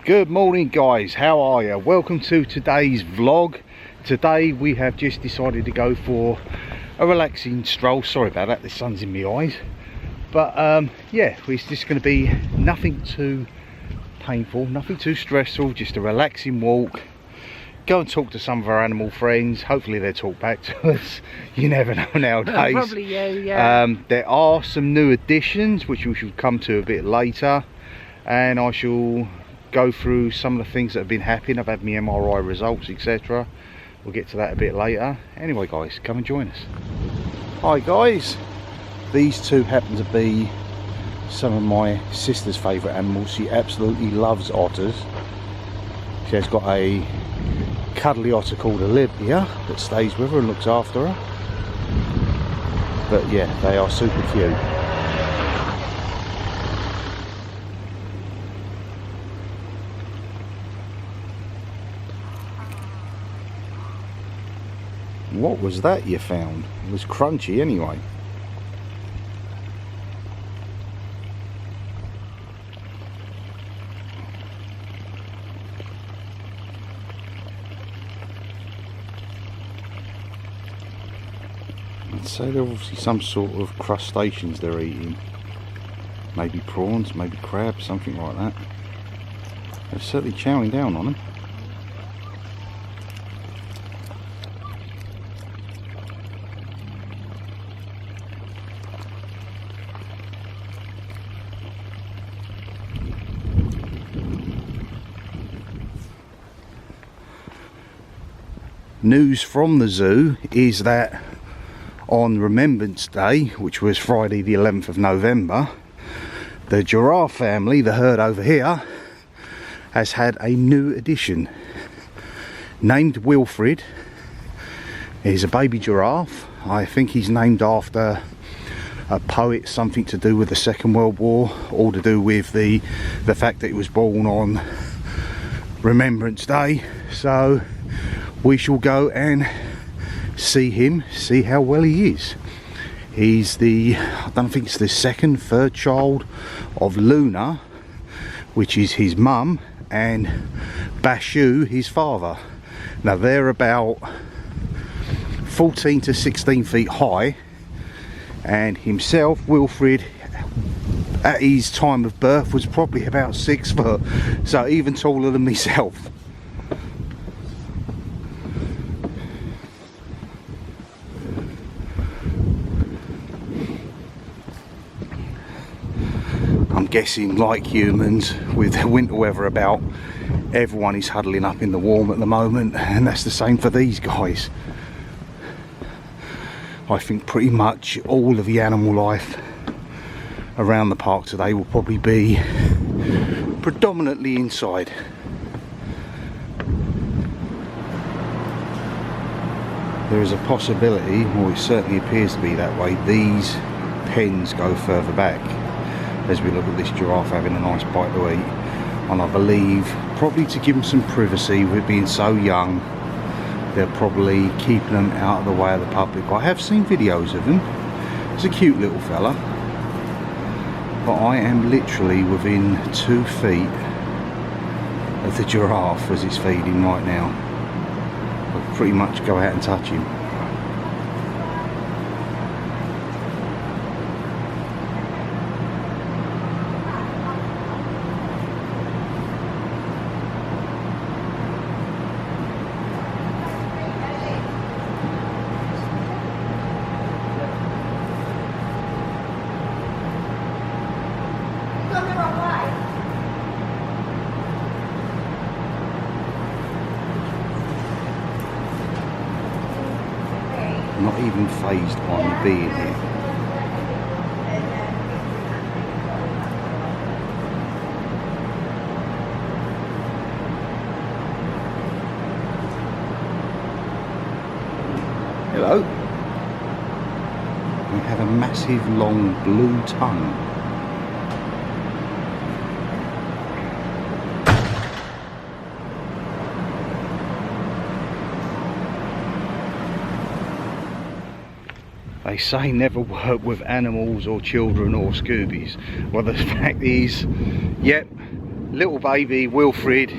Good morning guys, how are you? Welcome to today's vlog. Today we have just decided to go for a relaxing stroll. Sorry about that, the sun's in my eyes. But yeah, it's just going to be nothing too painful, nothing too stressful, just a relaxing walk. Go and talk to some of our animal friends. Hopefully they'll talk back to us. You never know nowadays. Probably you, yeah. There are some new additions which we shall come to a bit later, and I shall go through some of the things that have been happening. I've had my MRI results, etc. We'll get to that a bit later. Anyway guys, come and join us. Hi guys, these two happen to be some of my sister's favourite animals. She absolutely loves otters. She has got a cuddly otter called Olivia that stays with her and looks after her. But yeah, they are super cute. What was that you found? It was crunchy anyway. I'd say they're obviously some sort of crustaceans they're eating. Maybe prawns, maybe crabs, something like that. They're certainly chowing down on them. News from the zoo is that on Remembrance Day, which was Friday the 11th of November, the giraffe family, the herd over here, has had a new addition. Named Wilfred. He's a baby giraffe. I think he's named after a poet, something to do with the Second World War, all to do with the fact that he was born on Remembrance Day. So we shall go and see him, see how well he is. He's the, I don't think it's the third child of Luna, which is his mum, and Bashu, his father. Now they're about 14 to 16 feet high, and himself, Wilfred, at his time of birth was probably about 6 foot, so even taller than myself. I'm guessing, like humans, with the winter weather about, everyone is huddling up in the warm at the moment, and that's the same for these guys. I think pretty much all of the animal life around the park today will probably be predominantly inside. There is a possibility, or it certainly appears to be that way, these pens go further back, as we look at this giraffe having a nice bite to eat. And I believe probably to give them some privacy, with it being so young, they're probably keeping them out of the way of the public. I have seen videos of him. He's a cute little fella, but I am literally within 2 feet of the giraffe as it's feeding right now. I'll pretty much go out and touch him. Not even phased by me being here. Hello. We have a massive long blue tongue. They say never work with animals or children or Scoobies. Well, the fact is, yep, Little baby Wilfred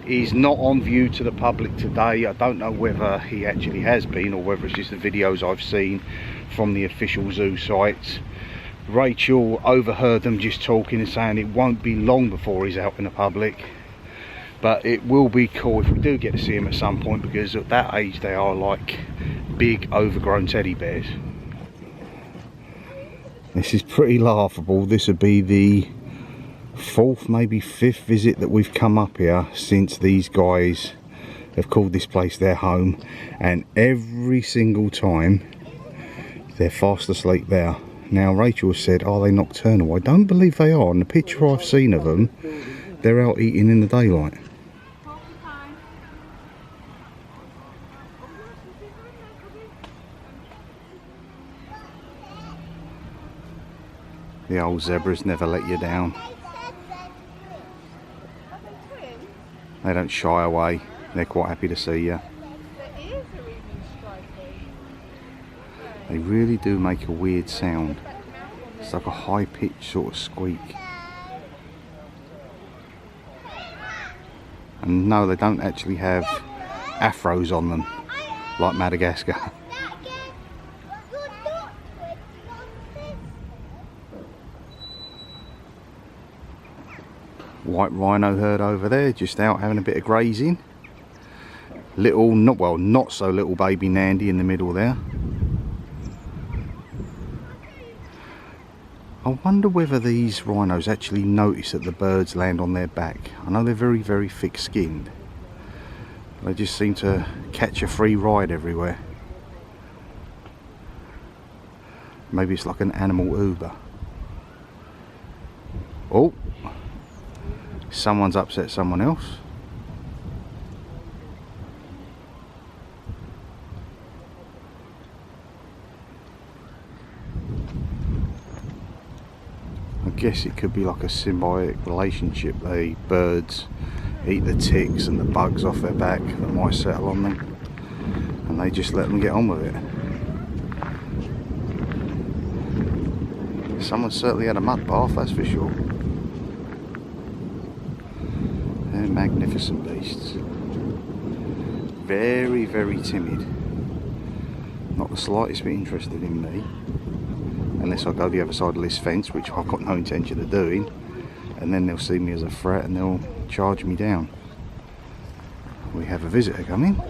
is not on view to the public today. I don't know whether he actually has been or whether it's just the videos I've seen from the official zoo sites. Rachel overheard them just talking and saying it won't be long before he's out in the public, but it will be cool if we do get to see him at some point, because at that age they are like big overgrown teddy bears. This is pretty laughable. This would be the 4th, maybe 5th visit that we've come up here since these guys have called this place their home, and every single time they're fast asleep there. Now Rachel said, are they nocturnal? I don't believe they are. In the picture I've seen of them, they're out eating in the daylight. The old zebras never let you down. They don't shy away. They're quite happy to see you. They really do make a weird sound. It's like a high-pitched sort of squeak. And no, they don't actually have afros on them like Madagascar. White rhino herd over there, just out having a bit of grazing. Little, not so little baby Nandy in the middle there. I wonder whether these rhinos actually notice that the birds land on their back. I know they're very, very thick skinned. They just seem to catch a free ride everywhere. Maybe it's like an animal Uber. Oh, someone's upset someone else. I guess it could be like a symbiotic relationship. The birds eat the ticks and the bugs off their back that might settle on them, and they just let them get on with it. Someone certainly had a mud bath, that's for sure. They're magnificent beasts. Very, very timid. Not the slightest bit interested in me, unless I go the other side of this fence, which I've got no intention of doing, and then they'll see me as a threat and they'll charge me down. We have a visitor coming.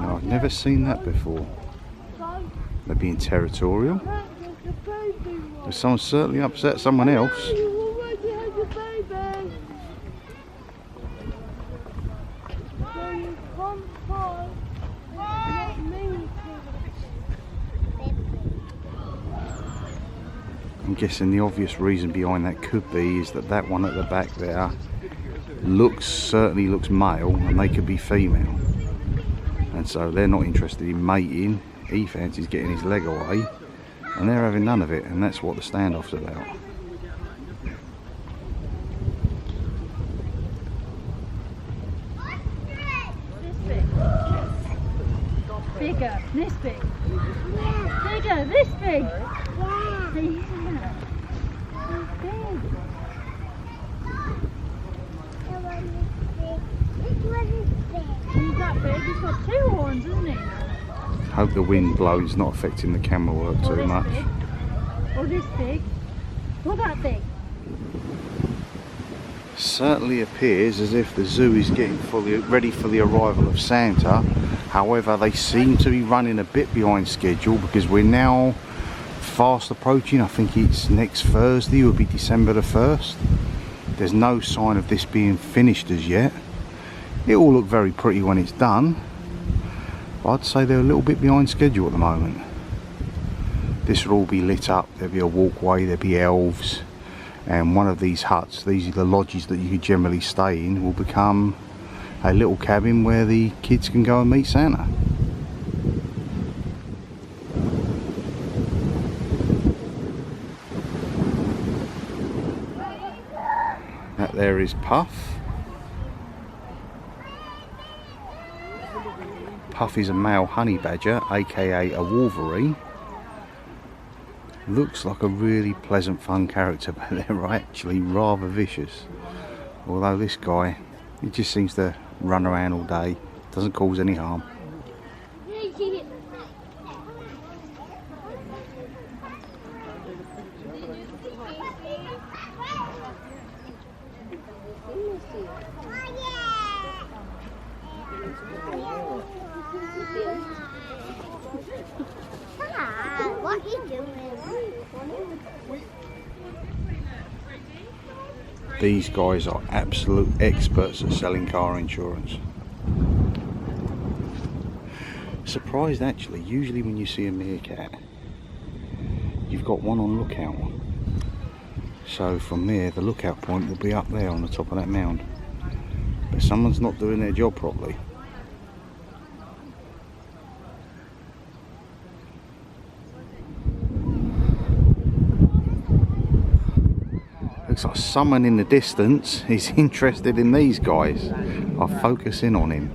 Oh, I've never seen that before. They're being territorial. Someone certainly upset someone else. I'm guessing the obvious reason behind that could be is that that one at the back there certainly looks male, and they could be female, and so they're not interested in mating. He fancies getting his leg away, and they're having none of it, and that's what the standoff's about. Bigger, this big. Bigger, this big. Yeah. Big. He's that big, he's got 2 horns, isn't he? Hope the wind blows, not affecting the camera work too much. Big. Or this big. Or that big. Certainly appears as if the zoo is getting fully ready for the arrival of Santa. However, they seem to be running a bit behind schedule, because we're now fast approaching. I think it's next Thursday will be December the 1st. There's no sign of this being finished as yet. It will look very pretty when it's done. I'd say they're a little bit behind schedule at the moment. This will all be lit up. There'll be a walkway, there'll be elves, and one of these huts, these are the lodges that you could generally stay in, will become a little cabin where the kids can go and meet Santa. That there is Puff. Puff is a male honey badger, aka a wolverine. Looks like a really pleasant, fun character, but they're actually rather vicious. Although this guy, he just seems to run around all day, doesn't cause any harm. What are you doing? These guys are absolute experts at selling car insurance. Surprised actually, usually when you see a meerkat, you've got one on lookout. So from there, the lookout point will be up there on the top of that mound. But someone's not doing their job properly. Looks like someone in the distance is interested in these guys. I'll focus in on him.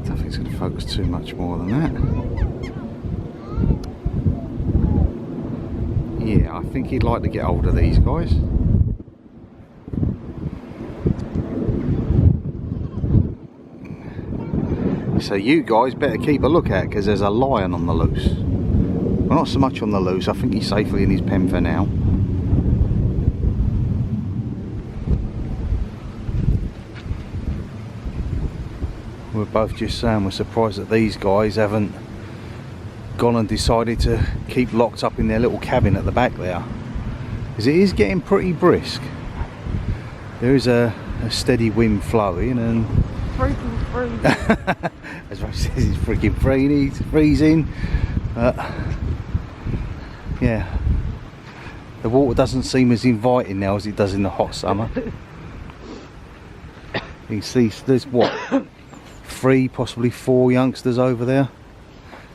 I don't think it's going to focus too much more than that. Yeah, I think he'd like to get hold of these guys. So you guys better keep a look out, because there's a lion on the loose. Well, not so much on the loose, I think he's safely in his pen for now. We're both just saying we're surprised that these guys haven't gone and decided to keep locked up in their little cabin at the back there, because it is getting pretty brisk. There is a steady wind flowing, and Freaking freezing. as much as it's freaking freezing, yeah, the water doesn't seem as inviting now as it does in the hot summer. You can see there's what, 3, possibly 4 youngsters over there.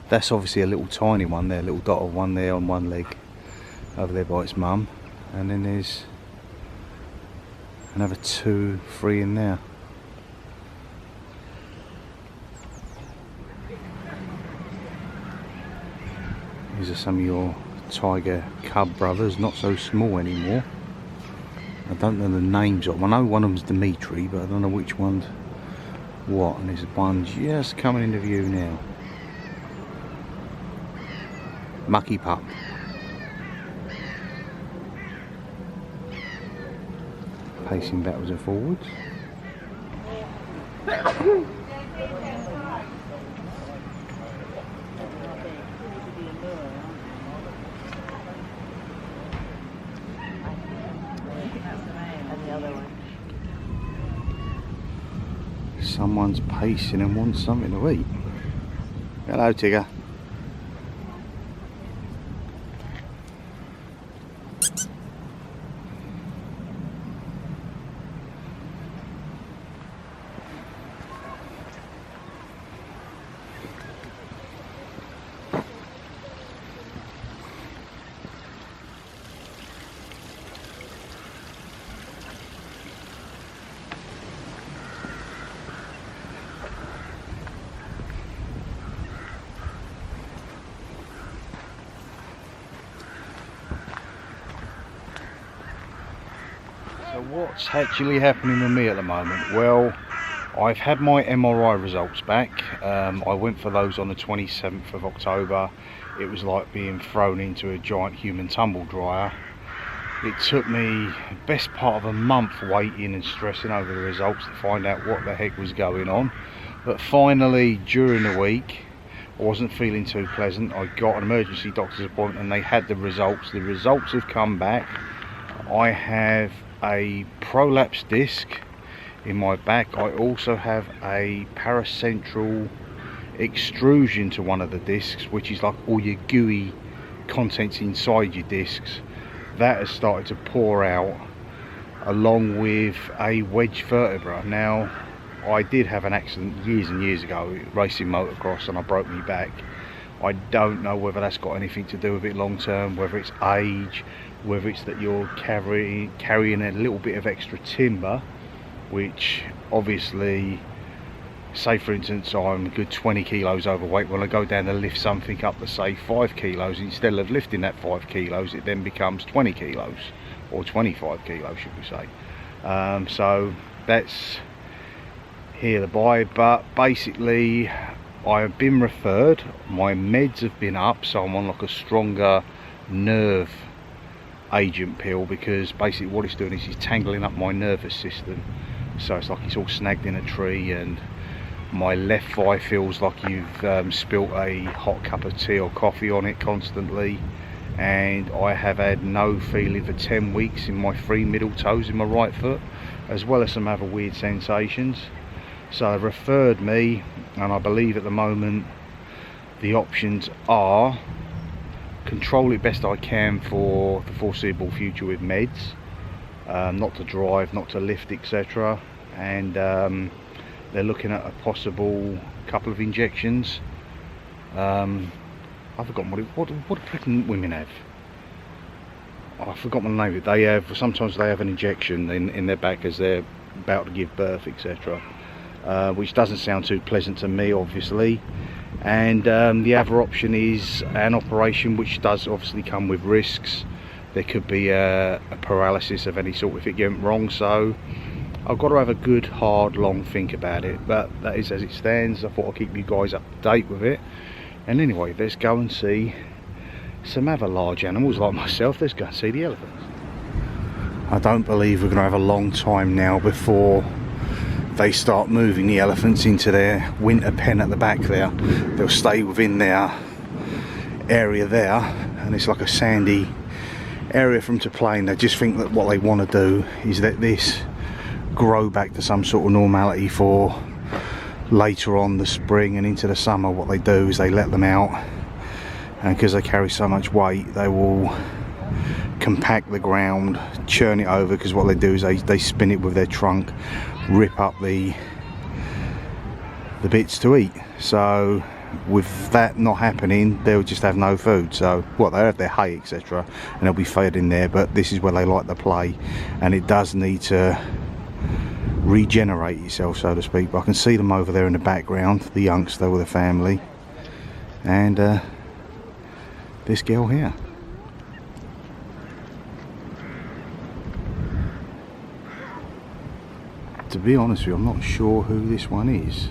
That's obviously a little tiny one there, a little dot of one there on one leg over there by its mum, and then there's another 2, 3 in there. These are some of your tiger cub brothers, not so small anymore. I don't know the names of them. I know one of them's Dimitri, but I don't know which one's what. And there's one just coming into view now. Mucky pup. Pacing backwards and forwards. Someone's pacing and wants something to eat. Hello, Tigger. So what's actually happening with me at the moment? Well, I've had my MRI results back. I went for those on the 27th of October. It was like being thrown into a giant human tumble dryer. It took me the best part of a month waiting and stressing over the results to find out what the heck was going on. But finally, during the week, I wasn't feeling too pleasant. I got an emergency doctor's appointment and they had the results. The results have come back. I have a prolapse disc in my back. I also have a paracentral extrusion to one of the discs, which is like all your gooey contents inside your discs, that has started to pour out, along with a wedge vertebra. Now, I did have an accident years and years ago racing motocross, and I broke my back. I don't know whether that's got anything to do with it long term, whether it's age, whether it's that you're carrying a little bit of extra timber, which obviously, say for instance I'm a good 20 kilos overweight. When I go down to lift something up to say 5 kilos, instead of lifting that 5 kilos, it then becomes 20 kilos or 25 kilos, should we say. So that's here to buy. But basically I have been referred, my meds have been up, so I'm on like a stronger nerve agent pill, because basically what it's doing is it's tangling up my nervous system. So it's like it's all snagged in a tree, and my left thigh feels like you've spilt a hot cup of tea or coffee on it constantly, and I have had no feeling for 10 weeks in my 3 middle toes in my right foot, as well as some other weird sensations. So they've referred me, and I believe at the moment the options are control it best I can for the foreseeable future with meds, not to drive, not to lift, etc. And they're looking at a possible couple of injections. I've forgotten what do pregnant women have? Oh, I forgot my name of it. They have, sometimes they have an injection in their back as they're about to give birth, etc. Which doesn't sound too pleasant to me, obviously. And the other option is an operation, which does obviously come with risks. There could be a paralysis of any sort if it went wrong, so I've got to have a good hard long think about it. But that is as it stands. I thought I'd keep you guys up to date with it. And anyway, let's go and see some other large animals like myself. Let's go and see the elephants. I don't believe we're going to have a long time now before they start moving the elephants into their winter pen at the back there. They'll stay within their area there, and it's like a sandy area for them to play, and they just think that what they want to do is let this grow back to some sort of normality for later on the spring and into the summer. What they do is they let them out, and because they carry so much weight, they will compact the ground, churn it over, because what they do is they spin it with their trunk, rip up the bits to eat. So with that not happening, they'll just have no food. So what, they have their hay, etc., and they'll be fed in there, but this is where they like to play, and it does need to regenerate itself, so to speak. But I can see them over there in the background, the youngster with the family, and this girl here. To be honest with you, I'm not sure who this one is.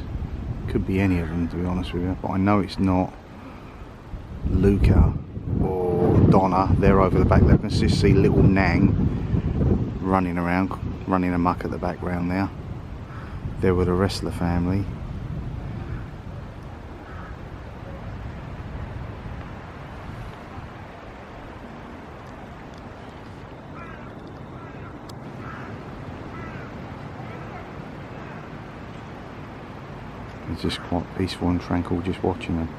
Could be any of them, to be honest with you, but I know it's not Luca or Donna. They're over the back there. I can just see little Nang running around, running amok at the background there. They're with the rest of the family. It's just quite peaceful and tranquil just watching them.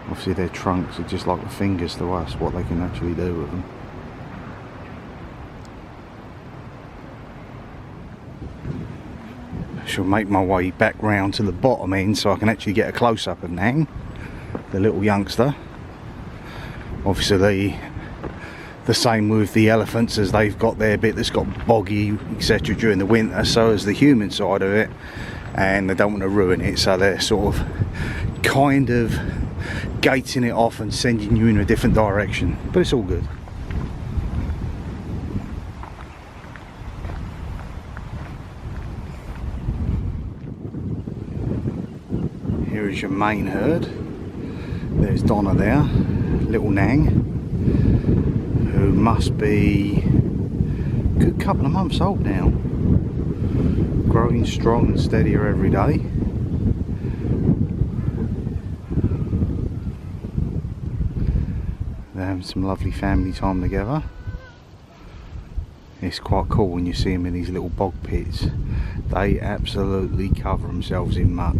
Obviously their trunks are just like the fingers to us, what they can actually do with them. I shall make my way back round to the bottom end so I can actually get a close-up of Nang, the little youngster. Obviously the same with the elephants, as they've got their bit that's got boggy, etc., during the winter, so is the human side of it, and they don't want to ruin it, so they're sort of kind of gating it off and sending you in a different direction, but it's all good. Here is your main herd. There's Donna there, little Nang, who must be a good couple of months old now, growing strong and steadier every day. They're having some lovely family time together. It's quite cool when you see them in these little bog pits. They absolutely cover themselves in muck.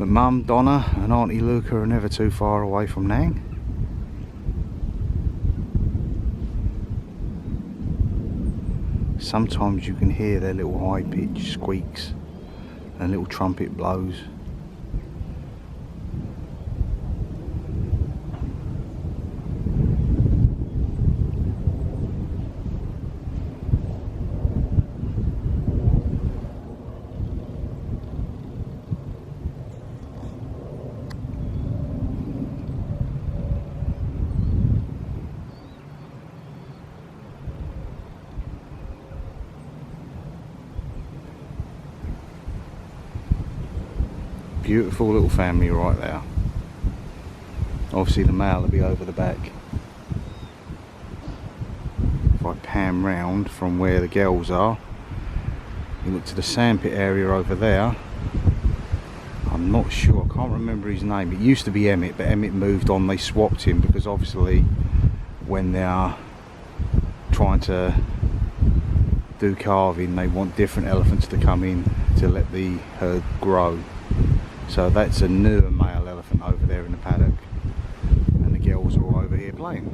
But Mum, Donna and Auntie Luca are never too far away from Nang. Sometimes you can hear their little high-pitched squeaks and little trumpet blows. Beautiful little family right there. Obviously the male will be over the back. If I pan round from where the girls are, you look to the sandpit area over there. I'm not sure, I can't remember his name. It used to be Emmett, but Emmett moved on. They swapped him because obviously when they are trying to do calving, they want different elephants to come in to let the herd grow. So that's a newer male elephant over there in the paddock, and the girls are all over here playing.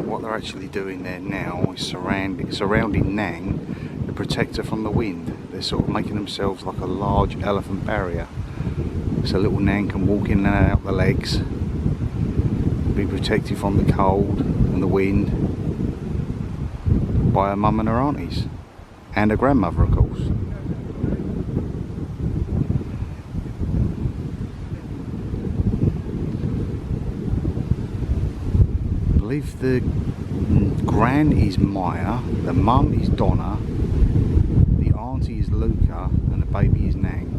What they're actually doing there now is surrounding Nang to protect her from the wind. They're sort of making themselves like a large elephant barrier, so little Nang can walk in and out the legs, be protected from the cold and the wind by her mum and her aunties, and her grandmother of course. I believe the gran is Maya, the mum is Donna, the auntie is Luca, and the baby is Nang.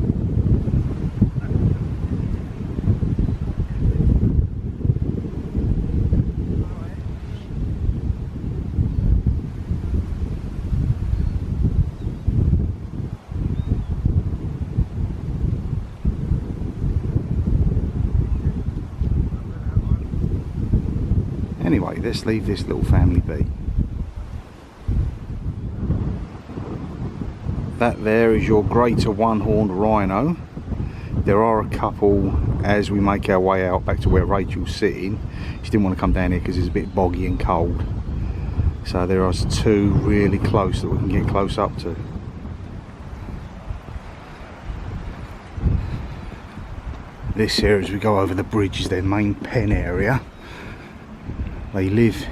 Anyway, let's leave this little family be. That there is your greater one-horned rhino. There are a couple as we make our way out back to where Rachel's sitting. She didn't want to come down here because it's a bit boggy and cold. So there are two really close that we can get close up to. This here, as we go over the bridge, is their main pen area. They live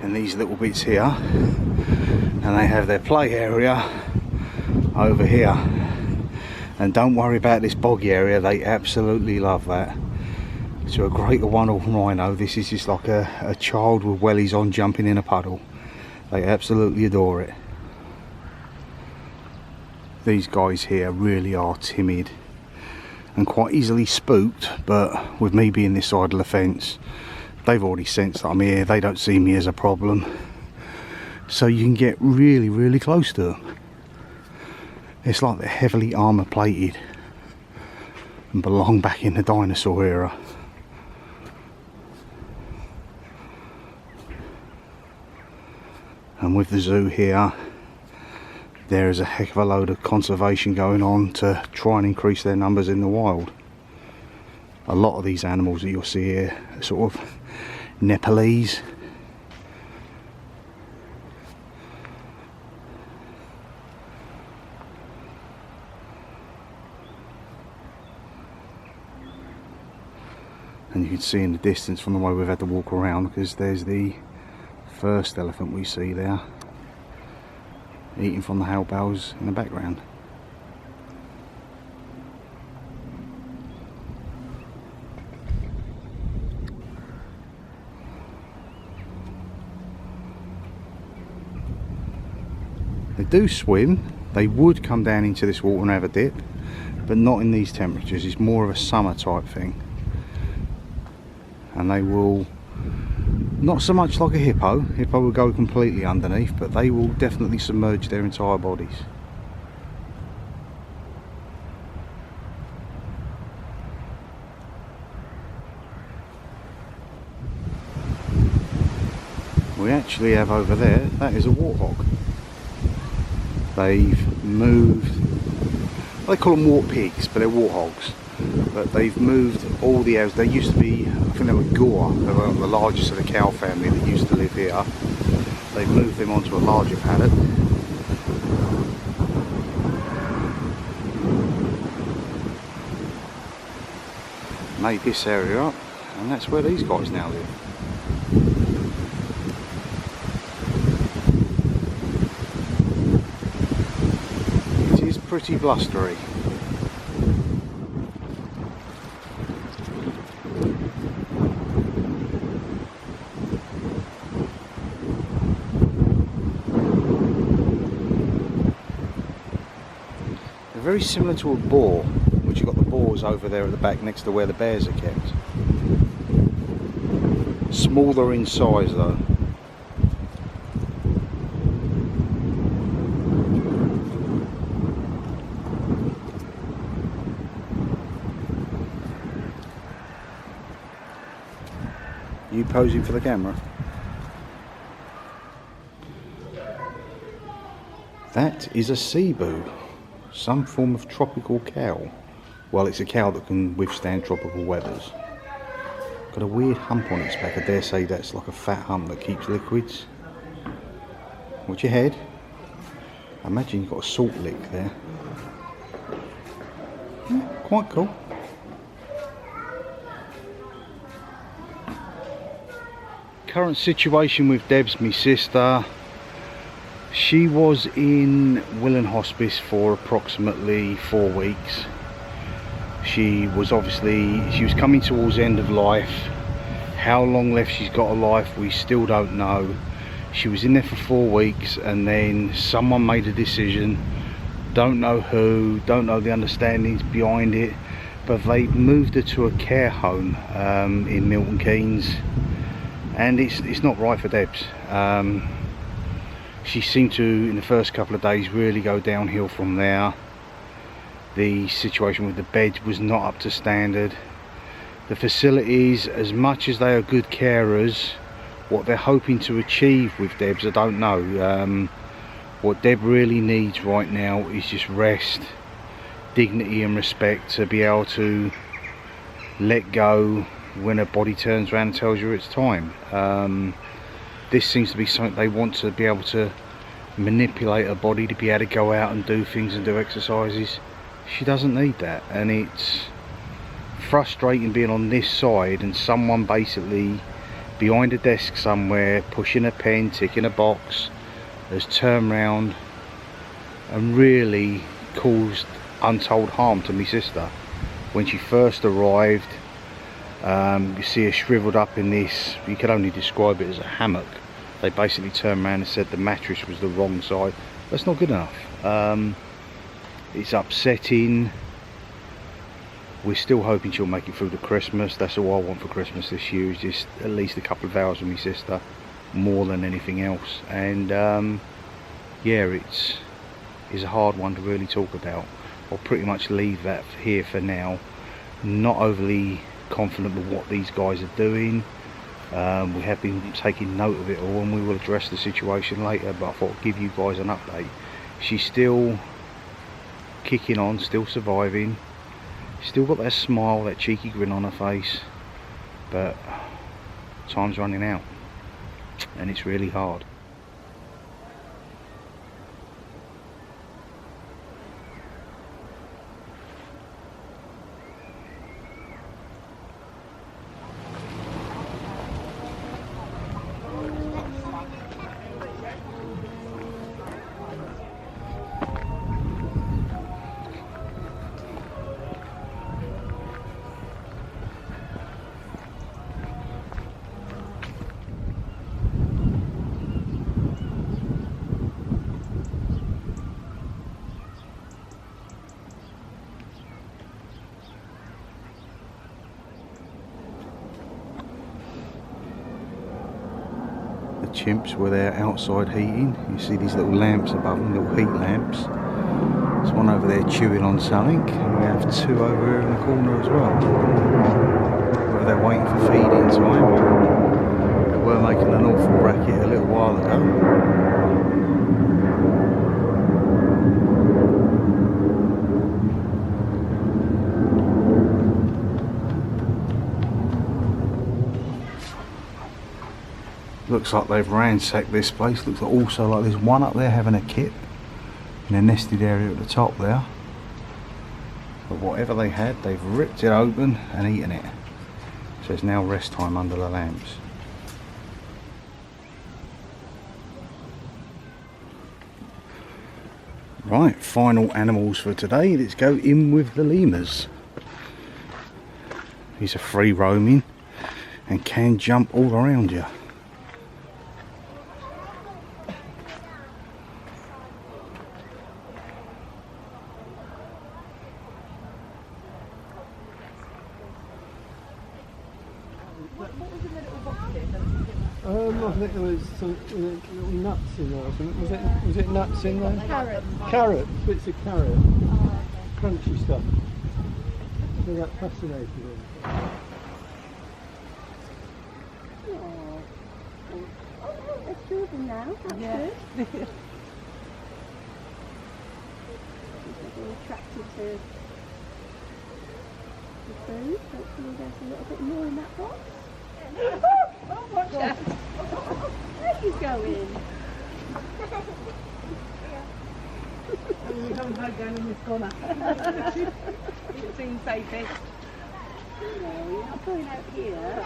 in these little bits here, and they have their play area over here. And don't worry about this boggy area, they absolutely love that. So a greater one-horned rhino, this is just like a child with wellies on jumping in a puddle. They absolutely adore it. These guys here really are timid and quite easily spooked, but with me being this side of the fence, they've already sensed that I'm here. They don't see me as a problem, so you can get really, really close to them. It's like they're heavily armour plated and belong back in the dinosaur era. And with the zoo here, there is a heck of a load of conservation going on to try and increase their numbers in the wild. A lot of these animals that you'll see here are sort of Nepalese. And you can see in the distance from the way we've had to walk around, because there's the first elephant we see there, eating from the hay bales in the background. They do swim. They would come down into this water and have a dip, but not in these temperatures. It's more of a summer type thing. And they will, not so much like a hippo. Hippo will go completely underneath, but they will definitely submerge their entire bodies. we actually have over there, that is a warthog. They've moved, they call them wart pigs, but they're warthogs. But they've moved all the owls. They used to be, I think they were Gore, they were the largest of the cow family that used to live here. They've moved them onto a larger paddock. Made this area up, and that's where these guys now live. It is pretty blustery. They're very similar to a boar, which you've got the boars over there at the back next to where the bears are kept. Smaller in size though. You posing for the camera? That is a cebu, some form of tropical cow. Well, it's a cow that can withstand tropical weathers. Got a weird hump on its back. I dare say that's like a fat hump that keeps liquids. Watch your head. I imagine you've got a salt lick there. Yeah, quite cool. Current situation with Deb's my sister. She was in Willen Hospice for approximately 4 weeks. She was coming towards the end of life. How long left she's got of life, we still don't know. She was in there for 4 weeks, and then someone made a decision. Don't know who, don't know the understandings behind it, but they moved her to a care home in Milton Keynes, and it's not right for Debs. She seemed to, in the first couple of days, really go downhill from there. The situation with the bed was not up to standard. The facilities, as much as they are good carers, what they're hoping to achieve with Debs, I don't know. What Deb really needs right now is just rest, dignity and respect, to be able to let go when her body turns around and tells you it's time. This seems to be something they want to be able to manipulate her body to be able to go out and do things and do exercises. She doesn't need that, and it's frustrating being on this side and someone basically behind a desk somewhere pushing a pen, ticking a box, has turned round and really caused untold harm to my sister. When she first arrived, you see her shriveled up in this, you could only describe it as a hammock. They basically turned around and said the mattress was the wrong side. That's not good enough. It's upsetting. We're still hoping she'll make it through to Christmas. That's all I want for Christmas this year, is just at least a couple of hours with my sister, more than anything else. And yeah, it's a hard one to really talk about. I'll pretty much leave that here for now. Not overly confident with what these guys are doing. We have been taking note of it all, and we will address the situation later, but I thought I'd give you guys an update. She's still kicking on, still surviving, still got that smile, that cheeky grin on her face, but time's running out and it's really hard. The chimps were there outside heating. You see these little lamps above them, little heat lamps. There's one over there chewing on something, and we have two over here in the corner as well. Whether they're waiting for feeding time. They were making an awful racket a little while ago. Looks like they've ransacked this place. Looks like also like there's one up there having a kip in a nested area at the top there. But whatever they had, they've ripped it open and eaten it. So it's now rest time under the lamps. Right, final animals for today. Let's go in with the lemurs. These are free roaming and can jump all around you. I think there was some little nuts in there or something. Was it nuts in there? Carrot. Carrot, bits of carrot. Crunchy stuff. So that fascinated him. Oh, there's two of them now. That's good. They're attracted to the food. Hopefully there's a little bit more in that box. Oh, watch out! Where you going? You don't hide down in this corner. It seems safest. No, you're not going out here.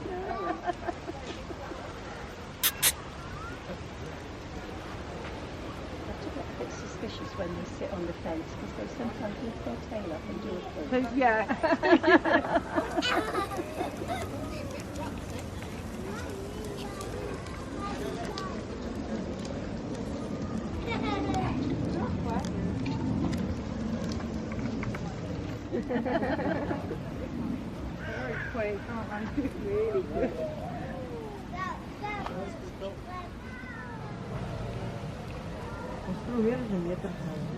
No. I get a bit suspicious when they sit on the fence because they sometimes lift their tail up and do a thing. Yeah. Very quick, aren't they? Really good.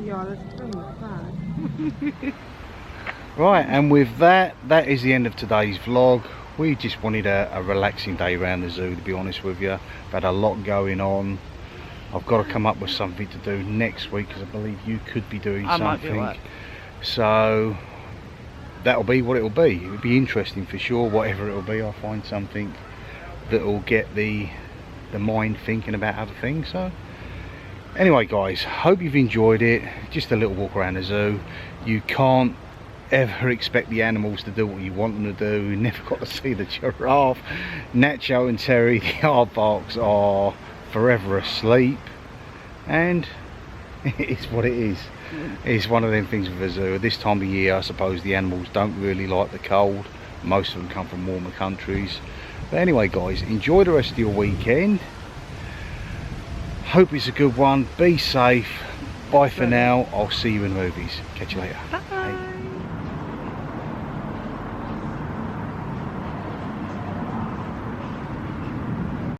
Yeah, let's bring it back. Right, and with that is the end of today's vlog. We just wanted a relaxing day around the zoo, to be honest with you. I've had a lot going on. I've got to come up with something to do next week because I believe you could be doing something. So that'll be what it'll be. It'll be interesting for sure. Whatever it'll be, I'll find something that'll get the mind thinking about other things. So anyway guys, hope you've enjoyed it. Just a little walk around the zoo. You can't ever expect the animals to do what you want them to do. We never got to see the giraffe. Nacho and Terry, the aardvarks, are forever asleep, and it's what it is. It's one of them things with the zoo. At this time of year, I suppose the animals don't really like the cold. Most of them come from warmer countries. But anyway guys, enjoy the rest of your weekend. Hope it's a good one. Be safe. Bye for now. I'll see you in the movies. Catch you later. Bye. Bye.